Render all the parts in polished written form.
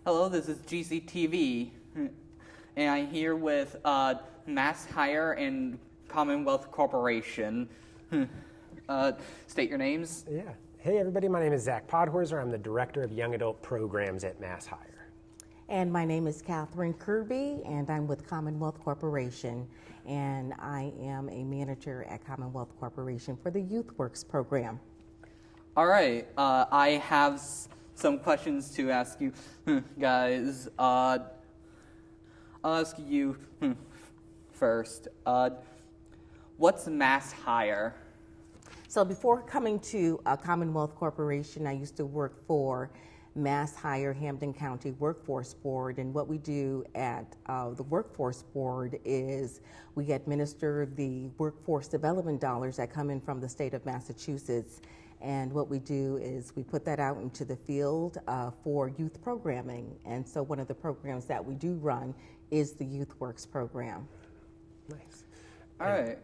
Hello, this is GCTV, and I'm here with MassHire and Commonwealth Corporation. State your names. Yeah. Hey, everybody. My name is Zach Podhorzer. I'm the Director of Young Adult Programs at MassHire. And my name is Kathryn Kirby, and I'm with Commonwealth Corporation, and I am a manager at Commonwealth Corporation for the Youthworks program. All right. I have some questions to ask you guys. I'll ask you first. What's MassHire? So before coming to Commonwealth Corporation, I used to work for MassHire Hampden County Workforce Board, and what we do at the Workforce Board is we administer the workforce development dollars that come in from the state of Massachusetts, and what we do is we put that out into the field for youth programming. And so one of the programs that we do run is the Youthworks program. Nice. All right.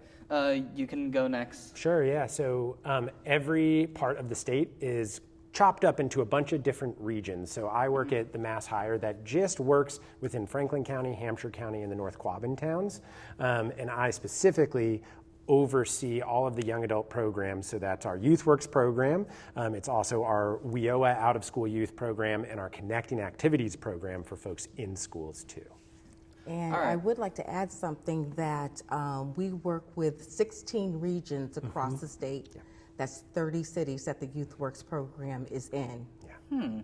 You can go next. Sure, yeah. So every part of the state is chopped up into a bunch of different regions. So I work at the MassHire that just works within Franklin County, Hampshire County, and the North Quabbin towns. And I specifically oversee all of the young adult programs. So that's our Youthworks program. It's also our WIOA out of school youth program and our Connecting Activities program for folks in schools too. And I would like to add something that we work with 16 regions across the state. Yeah. That's 30 cities that the Youthworks program is in. Yeah.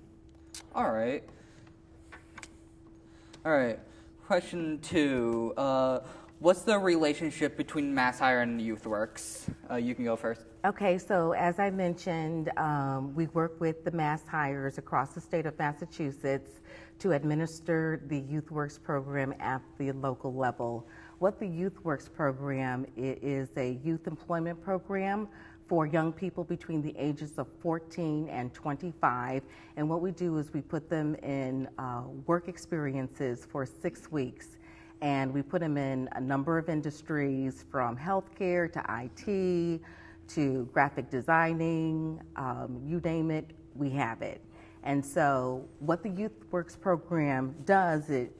All right. All right. Question 2. What's the relationship between MassHire and Youthworks? You can go first. Okay, so as I mentioned, we work with the MassHires across the state of Massachusetts to administer the Youthworks program at the local level. What the Youthworks program is a youth employment program for young people between the ages of 14 and 25. And what we do is we put them in work experiences for 6 weeks. And we put them in a number of industries, from healthcare to IT to graphic designing, you name it, we have it. And so what the Youthworks program does, it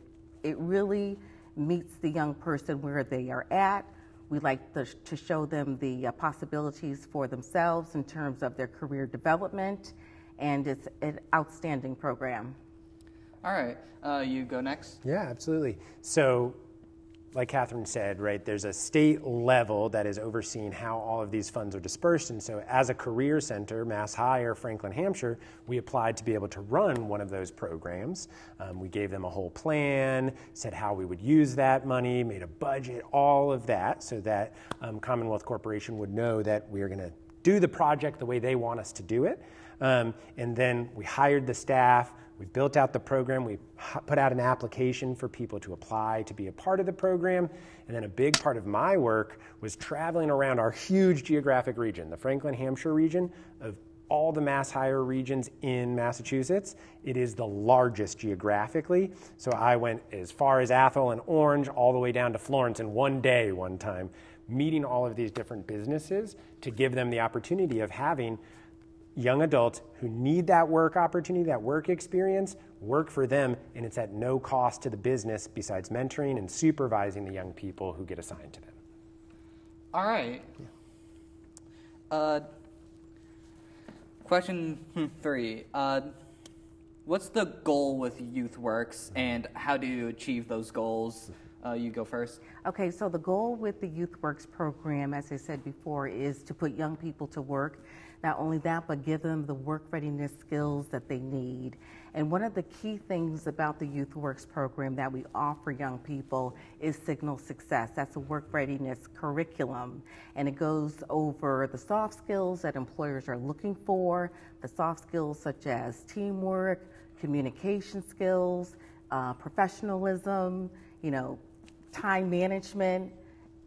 really meets the young person where they are at. We like to show them the possibilities for themselves in terms of their career development, and it's an outstanding program. All right. You go next. Yeah, absolutely. So like Kathryn said, right, there's a state level that is overseeing how all of these funds are dispersed. And so as a career center, MassHire, Franklin, Hampshire, we applied to be able to run one of those programs. We gave them a whole plan, said how we would use that money, made a budget, all of that, so that Commonwealth Corporation would know that we are going to do the project the way they want us to do it. And then we hired the staff. We built out the program. We put out an application for people to apply to be a part of the program. And then a big part of my work was traveling around our huge geographic region, the Franklin, Hampshire region. Of all the MassHire regions in Massachusetts, it is the largest geographically. So I went as far as Athol and Orange, all the way down to Florence in one day one time, meeting all of these different businesses to give them the opportunity of having young adults who need that work opportunity, that work experience, work for them, and it's at no cost to the business besides mentoring and supervising the young people who get assigned to them. All right. Yeah. Question 3. What's the goal with Youthworks, and how do you achieve those goals? You go first. Okay, so the goal with the Youthworks program, as I said before, is to put young people to work. Not only that, but give them the work readiness skills that they need. And one of the key things about the Youthworks program that we offer young people is Signal Success. That's a work readiness curriculum. And it goes over the soft skills that employers are looking for, the soft skills such as teamwork, communication skills, professionalism, time management.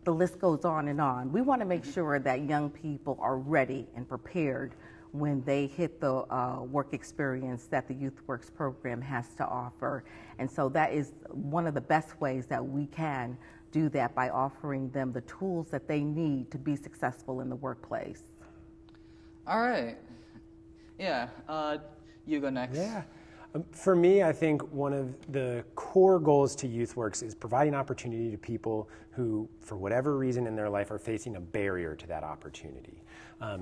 The list goes on and on. We want to make sure that young people are ready and prepared when they hit the work experience that the Youthworks program has to offer. And so that is one of the best ways that we can do that, by offering them the tools that they need to be successful in the workplace. All right. Yeah. You go next. Yeah. For me, I think one of the core goals to Youthworks is providing opportunity to people who, for whatever reason in their life, are facing a barrier to that opportunity.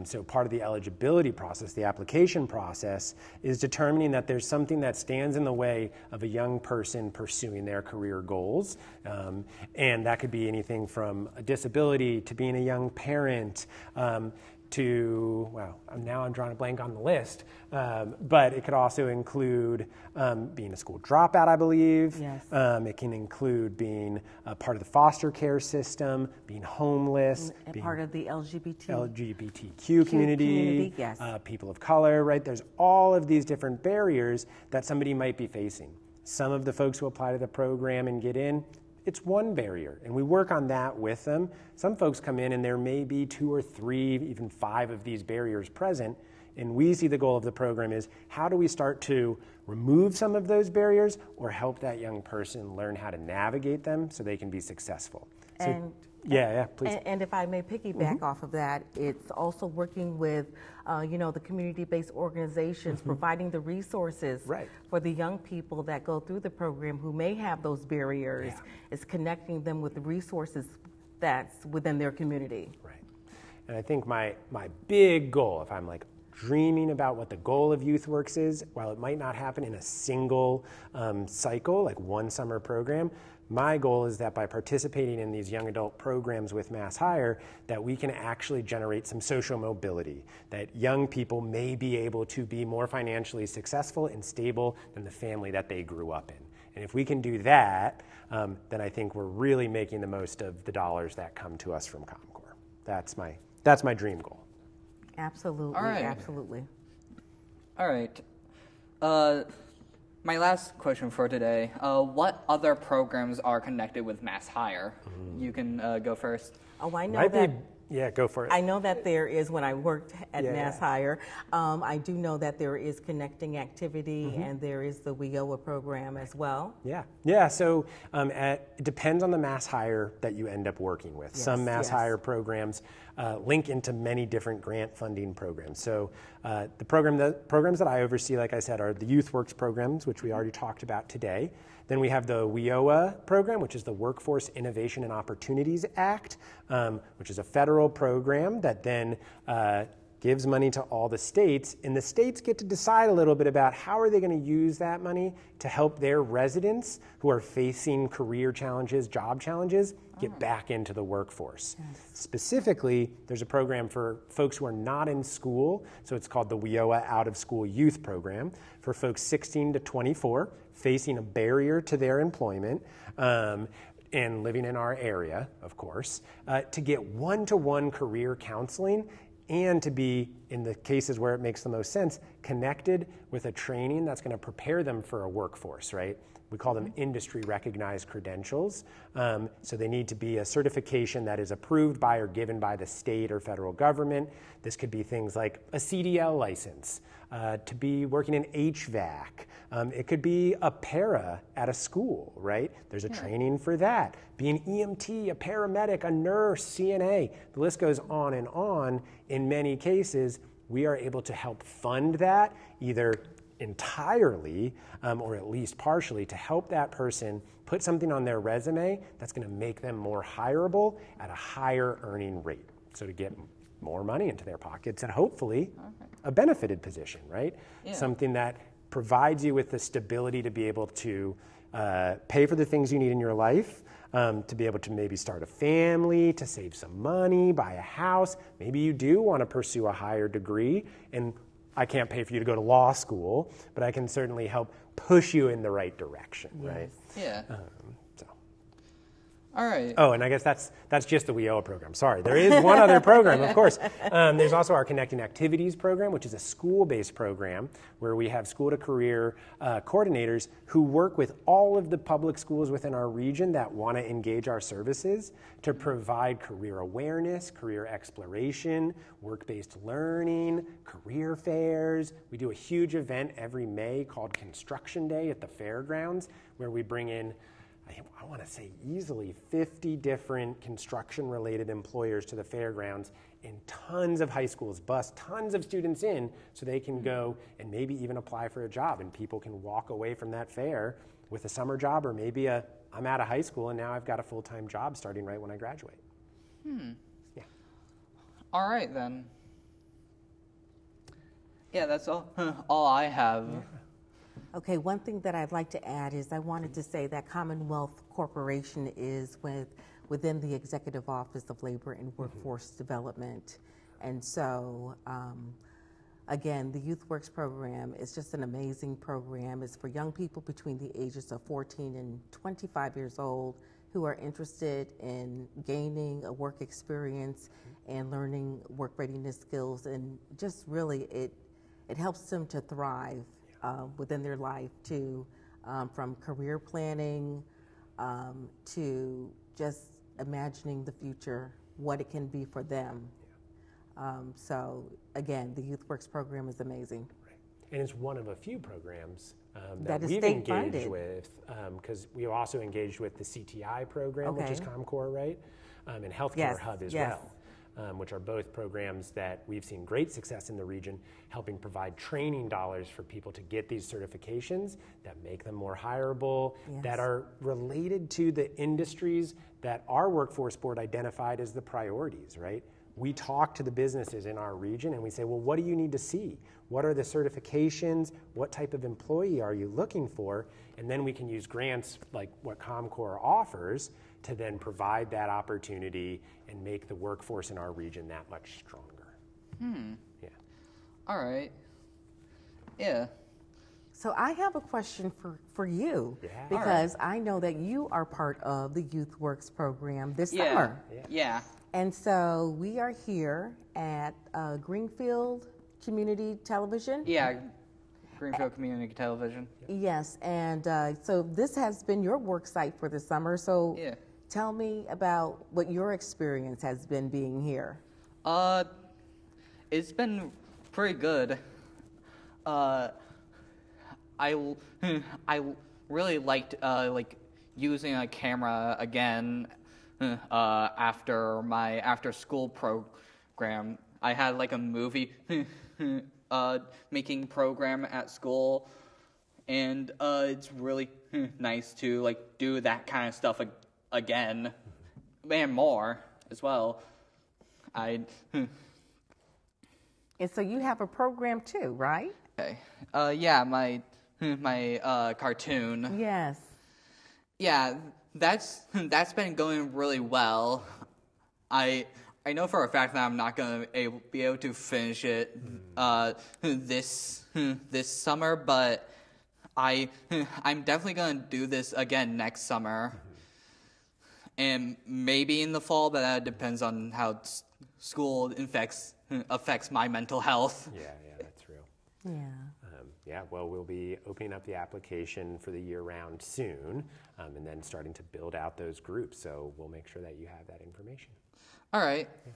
So part of the eligibility process, the application process, is determining that there's something that stands in the way of a young person pursuing their career goals. And that could be anything from a disability to being a young parent, to, well, now I'm drawing a blank on the list, but it could also include being a school dropout, I believe. Yes. It can include being a part of the foster care system, being homeless, being part of the LGBTQ community, yes. People of color, right? There's all of these different barriers that somebody might be facing. Some of the folks who apply to the program and get in, it's one barrier, and we work on that with them. Some folks come in and there may be 2 or 3, even 5 of these barriers present, and we see the goal of the program is how do we start to remove some of those barriers or help that young person learn how to navigate them so they can be successful. So, yeah, please. And if I may piggyback off of that, it's also working with, the community-based organizations, providing the resources for the young people that go through the program who may have those barriers. It's connecting them with the resources that's within their community. Right. And I think my big goal, if I'm like dreaming about what the goal of Youthworks is, while it might not happen in a single cycle, like one summer program, my goal is that by participating in these young adult programs with MassHire, that we can actually generate some social mobility, that young people may be able to be more financially successful and stable than the family that they grew up in. And if we can do that, then I think we're really making the most of the dollars that come to us from Common Core. That's my dream goal. Absolutely, All right. absolutely. All right. My last question for today, what other programs are connected with MassHire? You can go first. Oh, I know that. Yeah, go for it. I know that there is, when I worked at MassHire, I do know that there is connecting activity and there is the WIOA program as well. Yeah. So it depends on the MassHire that you end up working with. Some MassHire programs link into many different grant funding programs. So the programs that I oversee, like I said, are the Youthworks programs, which we already talked about today. Then we have the WIOA program, which is the Workforce Innovation and Opportunities Act, which is a federal program that then gives money to all the states, and the states get to decide a little bit about how are they going to use that money to help their residents who are facing career challenges, job challenges, get back into the workforce. Specifically, there's a program for folks who are not in school, so it's called the WIOA Out of School Youth Program, for folks 16 to 24 facing a barrier to their employment, and living in our area, of course, to get one-to-one career counseling and to be, in the cases where it makes the most sense, connected with a training that's going to prepare them for a workforce, right? We call them industry-recognized credentials. So they need to be a certification that is approved by or given by the state or federal government. This could be things like a CDL license, to be working in HVAC. It could be a para at a school, right? There's a training for that. Be an EMT, a paramedic, a nurse, CNA. The list goes on and on. In many cases, we are able to help fund that either entirely or at least partially to help that person put something on their resume that's going to make them more hireable at a higher earning rate. So to get more money into their pockets and hopefully a benefited position, right? Something that provides you with the stability to be able to pay for the things you need in your life, to be able to maybe start a family, to save some money, buy a house. Maybe you do want to pursue a higher degree, and I can't pay for you to go to law school, but I can certainly help push you in the right direction, right? Yeah. All right. Oh, and I guess that's just the WIOA program. Sorry, there is one other program, of course. There's also our Connecting Activities program, which is a school-based program where we have school-to-career coordinators who work with all of the public schools within our region that want to engage our services to provide career awareness, career exploration, work-based learning, career fairs. We do a huge event every May called Construction Day at the fairgrounds where we bring in, I want to say easily 50 different construction-related employers to the fairgrounds, and tons of high schools bus tons of students in so they can go and maybe even apply for a job, and people can walk away from that fair with a summer job, or maybe I'm out of high school and now I've got a full-time job starting right when I graduate. Yeah. All right, then. Yeah, that's all I have. Okay, one thing that I'd like to add is I wanted to say that Commonwealth Corporation is within the Executive Office of Labor and Workforce Development. And so, again, the Youthworks program is just an amazing program. It's for young people between the ages of 14 and 25 years old who are interested in gaining a work experience and learning work readiness skills, and just really it helps them to thrive within their life, to from career planning to just imagining the future, what it can be for them. So again, the Youthworks program is amazing. Right. And it's one of a few programs that is we've state engaged funded. with, because we also engaged with the CTI program, which is ComCore, right? And Healthcare Hub as well. Which are both programs that we've seen great success in the region, helping provide training dollars for people to get these certifications that make them more hireable, that are related to the industries that our workforce board identified as the priorities, right? We talk to the businesses in our region and we say, well, what do you need to see? What are the certifications? What type of employee are you looking for? And then we can use grants like what ComCore offers to then provide that opportunity and make the workforce in our region that much stronger. Yeah. All right. Yeah. So I have a question for you, because I know that you are part of the Youthworks program this summer. Yeah. And so we are here at Greenfield Community Television. Yeah. Greenfield Community Television. Yes, and so this has been your work site for the summer. So tell me about what your experience has been being here. It's been pretty good. I really liked using a camera again after my after school program. I had like a movie making program at school, and it's really nice to like do that kind of stuff again, and more as well. And so you have a program too, right? Okay. Yeah, my cartoon. Yes. Yeah, that's been going really well. I know for a fact that I'm not gonna be able to finish it this summer, but I'm definitely gonna do this again next summer, and maybe in the fall. But that depends on how school affects my mental health. Yeah, that's real. Yeah. Well, we'll be opening up the application for the year-round soon, and then starting to build out those groups. So we'll make sure that you have that information. All right. Yeah.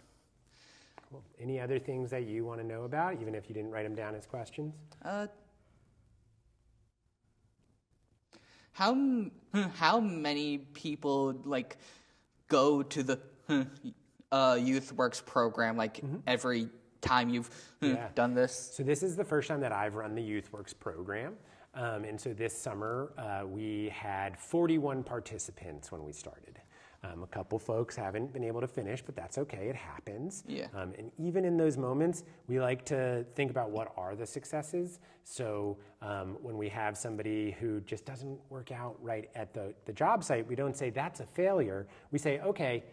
Cool. Any other things that you want to know about, even if you didn't write them down as questions? How many people like go to the Youthworks program every time you've done this? So this is the first time that I've run the Youthworks program. And so this summer, we had 41 participants when we started. A couple folks haven't been able to finish, but that's okay, it happens. Yeah. And even in those moments, we like to think about what are the successes. So when we have somebody who just doesn't work out right at the job site, we don't say that's a failure. We say, okay,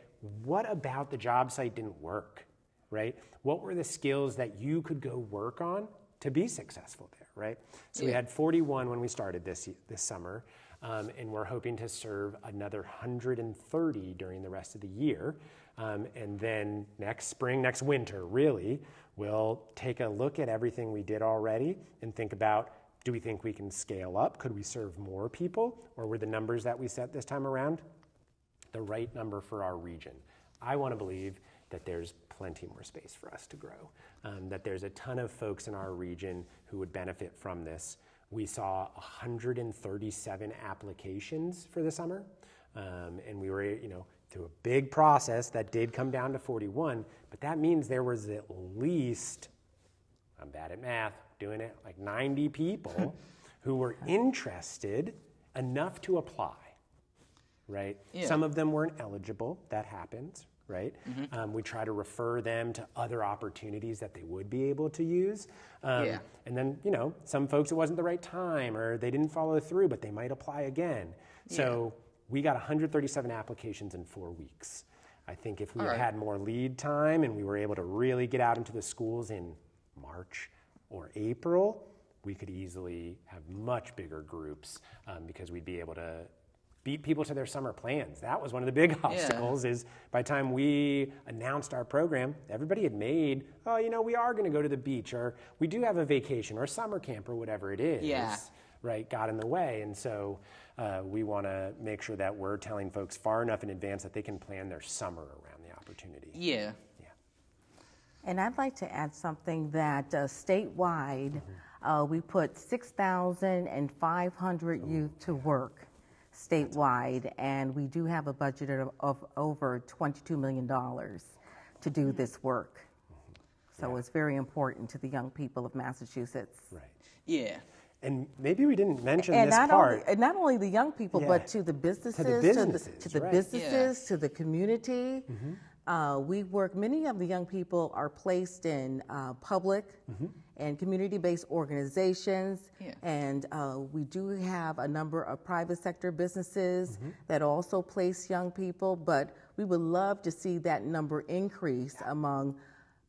what about the job site didn't work, right? What were the skills that you could go work on to be successful there, right? So we had 41 when we started this summer. And we're hoping to serve another 130 during the rest of the year. And then next spring, next winter, really, we'll take a look at everything we did already and think about, do we think we can scale up? Could we serve more people? Or were the numbers that we set this time around the right number for our region? I want to believe that there's plenty more space for us to grow, that there's a ton of folks in our region who would benefit from this. We saw 137 applications for the summer, and we were, through a big process that did come down to 41, but that means there was at least, I'm bad at math, doing it, like 90 people who were interested enough to apply, right? Yeah. Some of them weren't eligible, that happens, right? We try to refer them to other opportunities that they would be able to use. And then, some folks it wasn't the right time or they didn't follow through, but they might apply again. So we got 137 applications in 4 weeks. I think if we had more lead time and we were able to really get out into the schools in March or April, we could easily have much bigger groups because we'd be able to beat people to their summer plans. That was one of the big obstacles is by the time we announced our program, everybody had made, we are going to go to the beach or we do have a vacation or a summer camp or whatever it is, right, got in the way. And so we want to make sure that we're telling folks far enough in advance that they can plan their summer around the opportunity. Yeah. And I'd like to add something that statewide, we put 6,500 youth to work statewide, and we do have a budget of over $22 million to do this work. So it's very important to the young people of Massachusetts. Right. Yeah. And maybe we didn't mention And this part. and not only the young people, but to the businesses, to the community. We work, many of the young people are placed in public and community-based organizations, and we do have a number of private sector businesses that also place young people, but we would love to see that number increase among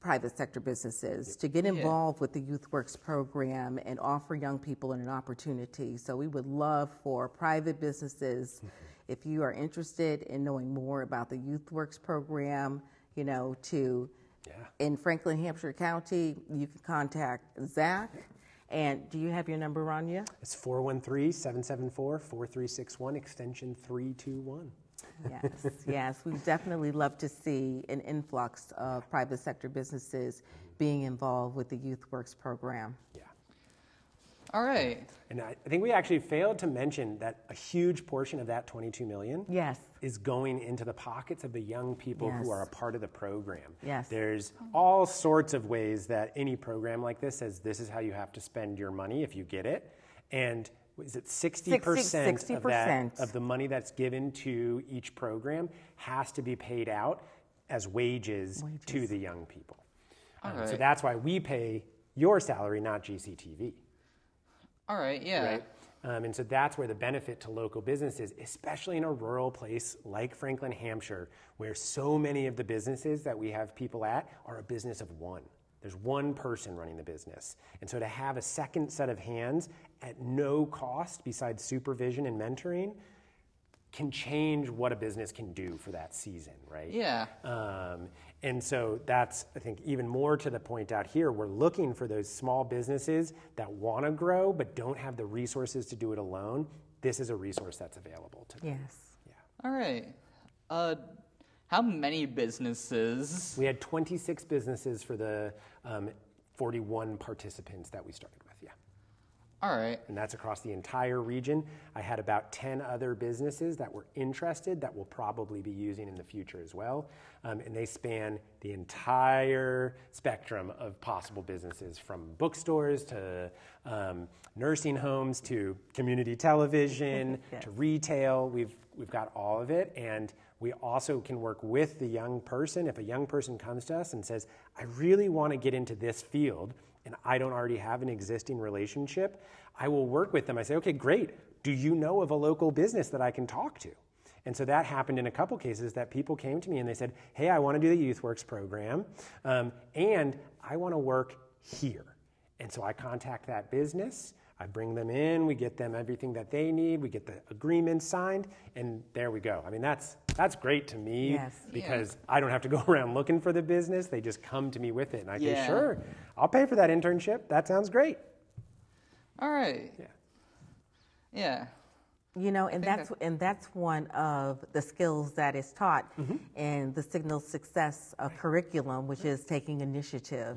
private sector businesses to get involved with the Youthworks program and offer young people an opportunity. So we would love for private businesses, if you are interested in knowing more about the Youthworks program, in Franklin, Hampshire County, you can contact Zach. And do you have your number on you? It's 413-774-4361, extension 321. Yes, we definitely love to see an influx of private sector businesses being involved with the Youthworks program. Yeah. All right. And I think we actually failed to mention that a huge portion of that $22 million is going into the pockets of the young people who are a part of the program. There's all sorts of ways that any program like this says this is how you have to spend your money if you get it. And is it 60% of the money that's given to each program has to be paid out as wages. To the young people. So that's why we pay your salary, not GCTV. All right, Right? And so that's where the benefit to local businesses, especially in a rural place like Franklin, Hampshire, where so many of the businesses that we have people at are a business of one. There's one person running the business. And so to have a second set of hands at no cost besides supervision and mentoring can change what a business can do for that season, right? And so that's, I think, even more to the point out here. We're looking for those small businesses that want to grow but don't have the resources to do it alone. This is a resource that's available to them. All right. How many businesses? We had 26 businesses for the 41 participants that we started with, All right. And that's across the entire region. I had about 10 other businesses that were interested that we'll probably be using in the future as well. And they span the entire spectrum of possible businesses, from bookstores to nursing homes to community television to retail. We've got all of it. And we also can work with the young person. If a young person comes to us and says, I really want to get into this field, and I don't already have an existing relationship, I will work with them. I say, okay, great. Do you know of a local business that I can talk to? And so that happened in a couple cases that people came to me and they said, hey, I want to do the Youthworks program, and I want to work here. And so I contact that business. I bring them in. We get them everything that they need. We get the agreement signed, and there we go. I mean, that's great to me because I don't have to go around looking for the business. They just come to me with it, and I say, sure, I'll pay for that internship. That sounds great. All right. And that's one of the skills that is taught in the Signal Success curriculum, which is taking initiative.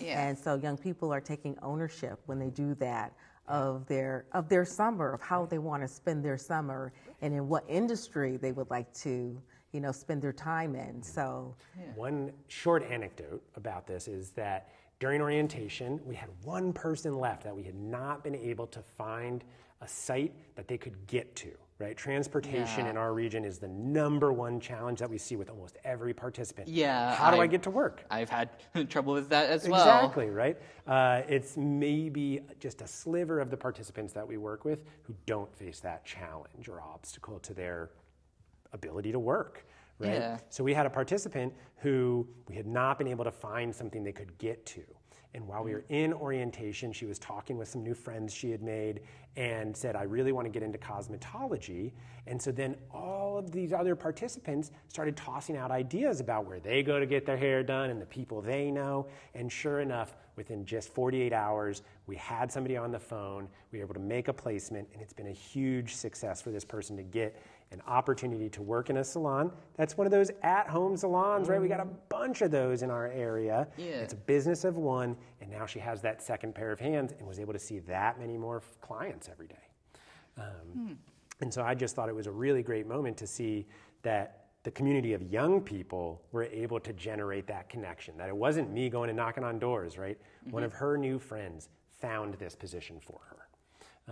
And so young people are taking ownership when they do that of their summer, of how they want to spend their summer, and in what industry they would like to spend their time in. So One short anecdote about this is that during orientation, we had one person left that we had not been able to find a site that they could get to, right? Transportation in our region is the #1 challenge that we see with almost every participant. Yeah. How do I get to work? I've had trouble with that as well. Exactly, right? It's maybe just a sliver of the participants that we work with who don't face that challenge or obstacle to their ability to work, right? Yeah. So we had a participant who we had not been able to find something they could get to. And while we were in orientation, she was talking with some new friends she had made and said, I really want to get into cosmetology. And so then all of these other participants started tossing out ideas about where they go to get their hair done and the people they know. And sure enough, within just 48 hours, we had somebody on the phone, we were able to make a placement, and it's been a huge success for this person to get an opportunity to work in a salon. That's one of those at-home salons, right? We got a bunch of those in our area. Yeah. It's a business of one, and now she has that second pair of hands and was able to see that many more clients every day. And so I just thought it was a really great moment to see that the community of young people were able to generate that connection, that it wasn't me going and knocking on doors, right? One of her new friends found this position for her,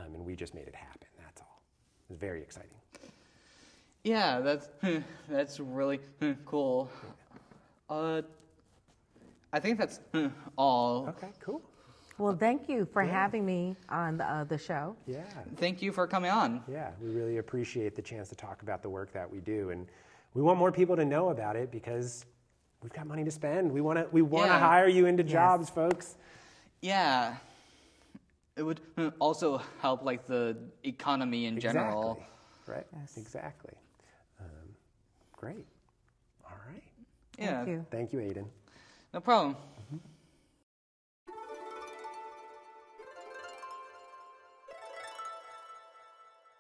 and we just made it happen, that's all. It was very exciting. Yeah, that's really cool. I think that's all. Okay, cool. well, thank you for having me on the show. Yeah. Thank you for coming on. Yeah, we really appreciate the chance to talk about the work that we do, and we want more people to know about it because we've got money to spend. We want to hire you into jobs, folks. Yeah, it would also help like the economy in general. Right. Yes. Exactly. Great. All right. Yeah, Thank you. Thank you, Aydin. no problem.